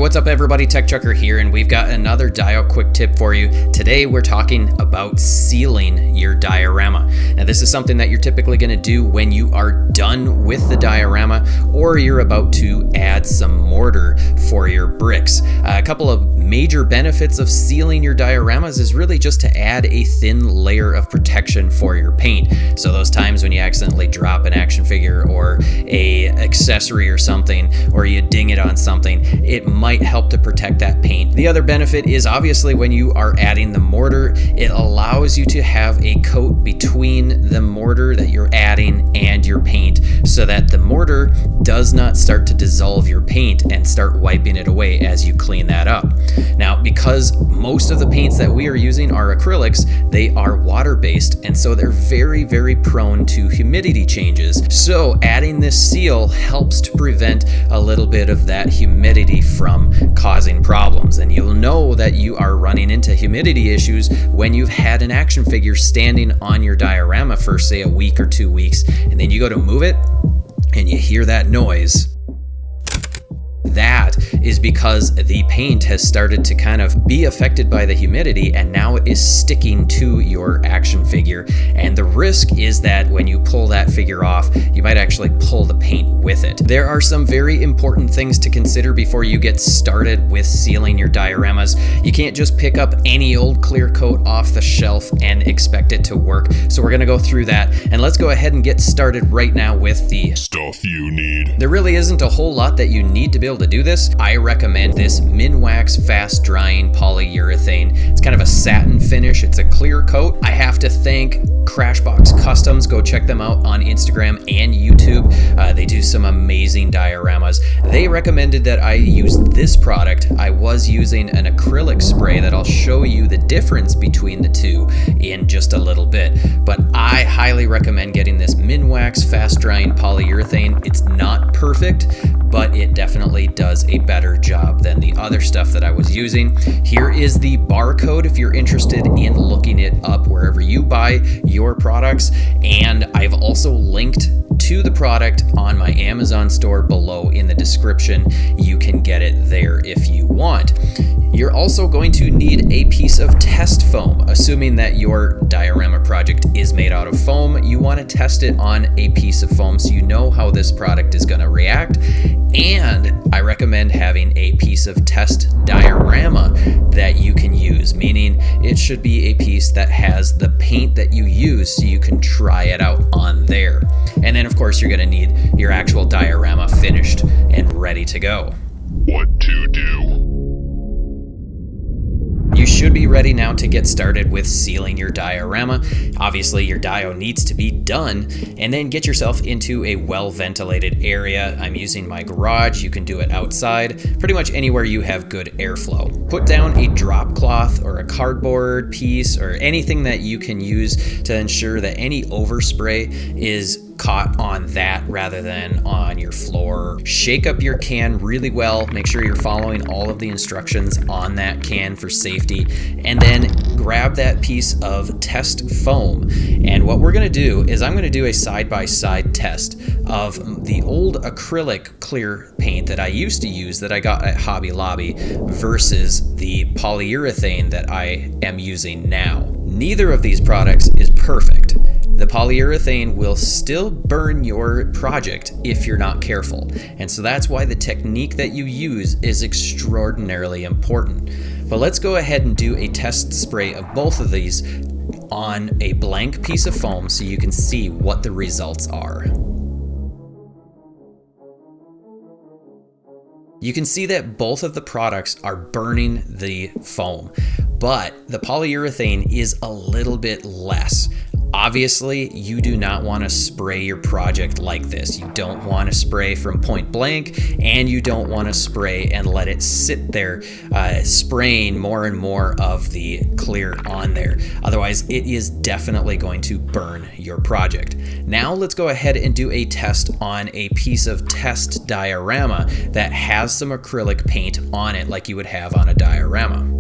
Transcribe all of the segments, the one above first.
what's up everybody, TechChucker here, and we've got another Dio quick tip for you. Today we're talking about sealing your diorama. Now this is something that you're typically going to do when you are done with the diorama or you're about to add some mortar for your bricks. A couple of major benefits of sealing your dioramas is really just to add a thin layer of protection for your paint. So those times when you accidentally drop an action figure or a accessory or something, or you ding it on something, it might help to protect that paint. The other benefit is obviously when you are adding the mortar, it allows you to have a coat between the mortar that you're adding and your paint so that the mortar does not start to dissolve your paint and start wiping it away as you clean that up. Now, because most of the paints that we are using are acrylics, they are water-based, and so they're very, very prone to humidity changes. So adding this seal helps to prevent a little bit of that humidity from causing problems. And you'll know that you are running into humidity issues when you've had an action figure standing on your diorama for say a week or 2 weeks, and then you go to move it and you hear that noise. That is because the paint has started to kind of be affected by the humidity, and now it is sticking to your action figure. And the risk is that when you pull that figure off, you might actually pull the paint with it. There are some very important things to consider before you get started with sealing your dioramas. You can't just pick up any old clear coat off the shelf and expect it to work. So we're going to go through that, and let's go ahead and get started right now with the stuff you need. There really isn't a whole lot that you need to be able to do this. I recommend this Minwax fast drying polyurethane. It's kind of a satin finish. It's a clear coat. I have to thank Crashbox Customs. Go check them out on Instagram and YouTube. They do some amazing dioramas. They recommended that I use this product. I was using an acrylic spray that I'll show you the difference between the two in just a little bit. But I highly recommend getting this Minwax fast drying polyurethane. It's not perfect, but it definitely does a better job than the other stuff that I was using. Here is the barcode if you're interested in looking it up wherever you buy your products. And I've also linked to the product on my Amazon store below in the description. You can get it there if you want. You're also going to need a piece of test foam. Assuming that your diorama project is made out of foam, you want to test it on a piece of foam so you know how this product is going to react. And I recommend having a piece of test diorama that you can use, meaning it should be a piece that has the paint that you use so you can try it out on there. And then of course you're going to need your actual diorama finished and ready to go. What to do? You should be ready now to get started with sealing your diorama. Obviously your dio needs to be done, and then get yourself into a well-ventilated area. I'm using my garage. You can do it outside, pretty much anywhere you have good airflow. Put down a drop cloth or a cardboard piece or anything that you can use to ensure that any overspray is caught on that rather than on your floor. Shake up your can really well. Make sure you're following all of the instructions on that can for safety, and then grab that piece of test foam. And what we're going to do is I'm going to do a side-by-side test of the old acrylic clear paint that I used to use that I got at Hobby Lobby versus the polyurethane that I am using now. Neither of these products is perfect. The polyurethane will still burn your project if you're not careful. And so that's why the technique that you use is extraordinarily important. But let's go ahead and do a test spray of both of these on a blank piece of foam so you can see what the results are. You can see that both of the products are burning the foam, but the polyurethane is a little bit less. Obviously, you do not want to spray your project like this. You don't want to spray from point blank, and you don't want to spray and let it sit there, spraying more and more of the clear on there. Otherwise, it is definitely going to burn your project. Now, let's go ahead and do a test on a piece of test diorama that has some acrylic paint on it like you would have on a diorama.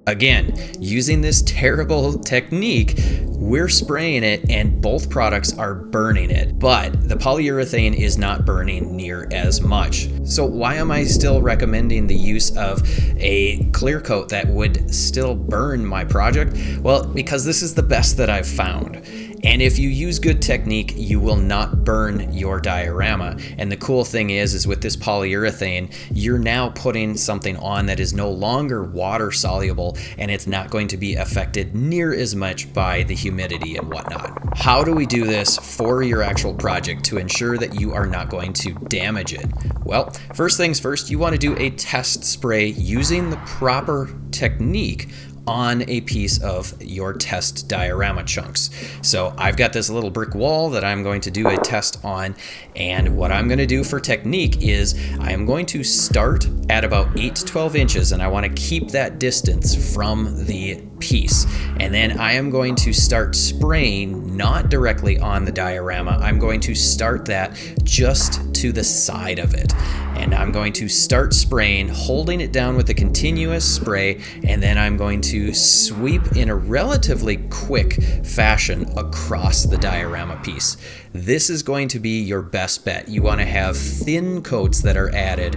Again, using this terrible technique, we're spraying it and both products are burning it, but the polyurethane is not burning near as much. So why am I still recommending the use of a clear coat that would still burn my project? Well, because this is the best that I've found. And if you use good technique, you will not burn your diorama. And the cool thing is with this polyurethane, you're now putting something on that is no longer water soluble, and it's not going to be affected near as much by the humidity and whatnot. How do we do this for your actual project to ensure that you are not going to damage it? Well, first things first, you want to do a test spray using the proper technique on a piece of your test diorama chunks. So I've got this little brick wall that I'm going to do a test on, and what I'm going to do for technique is I am going to start at about 8 to 12 inches, and I want to keep that distance from the piece. And then I am going to start spraying not directly on the diorama. I'm going to start that just to the side of it. And I'm going to start spraying, holding it down with a continuous spray, and then I'm going to sweep in a relatively quick fashion across the diorama piece. This is going to be your best bet. You want to have thin coats that are added,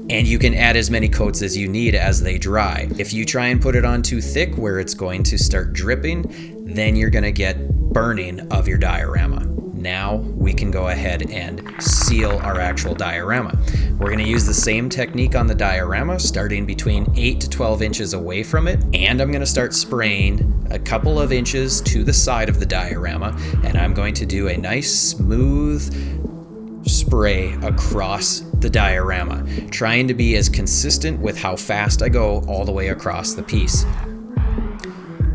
and you can add as many coats as you need as they dry. If you try and put it on too thick where it's going to start dripping, then you're going to get burning of your diorama. Now we can go ahead and seal our actual diorama. We're going to use the same technique on the diorama, starting between 8 to 12 inches away from it, and I'm going to start spraying a couple of inches to the side of the diorama, and I'm going to do a nice smooth spray across the diorama, trying to be as consistent with how fast I go all the way across the piece.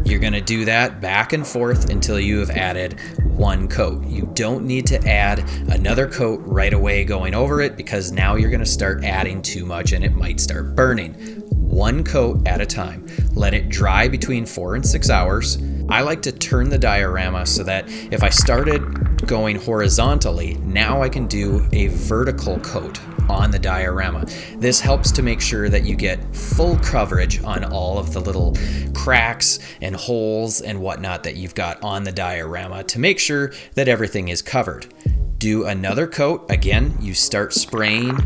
You're going to do that back and forth until you have added one coat. You don't need to add another coat right away going over it, because now you're going to start adding too much and it might start burning. One coat at a time. Let it dry between 4 and 6 hours. I like to turn the diorama so that if I started going horizontally, now I can do a vertical coat on the diorama. This helps to make sure that you get full coverage on all of the little cracks and holes and whatnot that you've got on the diorama to make sure that everything is covered. Do another coat. Again, you start spraying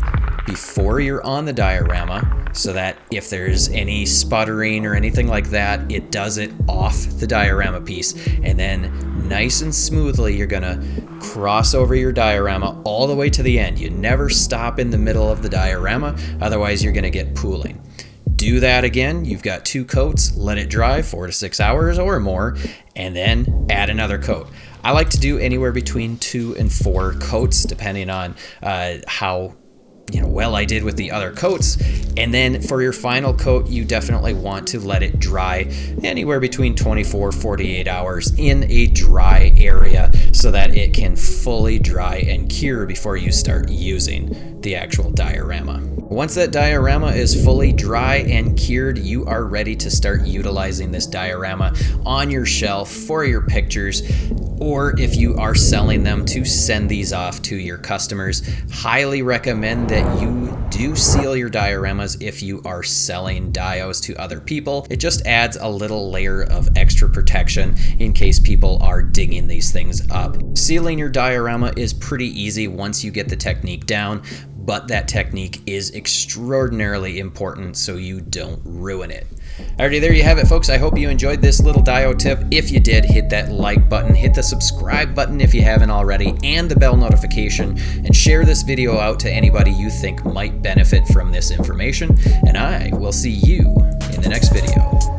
before you're on the diorama so that if there's any sputtering or anything like that, it does it off the diorama piece. And then nice and smoothly, you're gonna cross over your diorama all the way to the end. You never stop in the middle of the diorama, otherwise you're gonna get pooling. Do that again. You've got 2 coats, let it dry 4 to 6 hours or more, and then add another coat. I like to do anywhere between 2 and 4 coats, depending on how well I did with the other coats. And then for your final coat, you definitely want to let it dry anywhere between 24-48 hours in a dry area so that it can fully dry and cure before you start using the actual diorama. Once that diorama is fully dry and cured, you are ready to start utilizing this diorama on your shelf for your pictures, or if you are selling them, to send these off to your customers. Highly recommend that you do seal your dioramas if you are selling dios to other people. It just adds a little layer of extra protection in case people are digging these things up. Sealing your diorama is pretty easy once you get the technique down, but that technique is extraordinarily important so you don't ruin it. Alrighty, there you have it, folks. I hope you enjoyed this little dio tip. If you did, hit that like button, hit the subscribe button if you haven't already, and the bell notification, and share this video out to anybody you think might benefit from this information, and I will see you in the next video.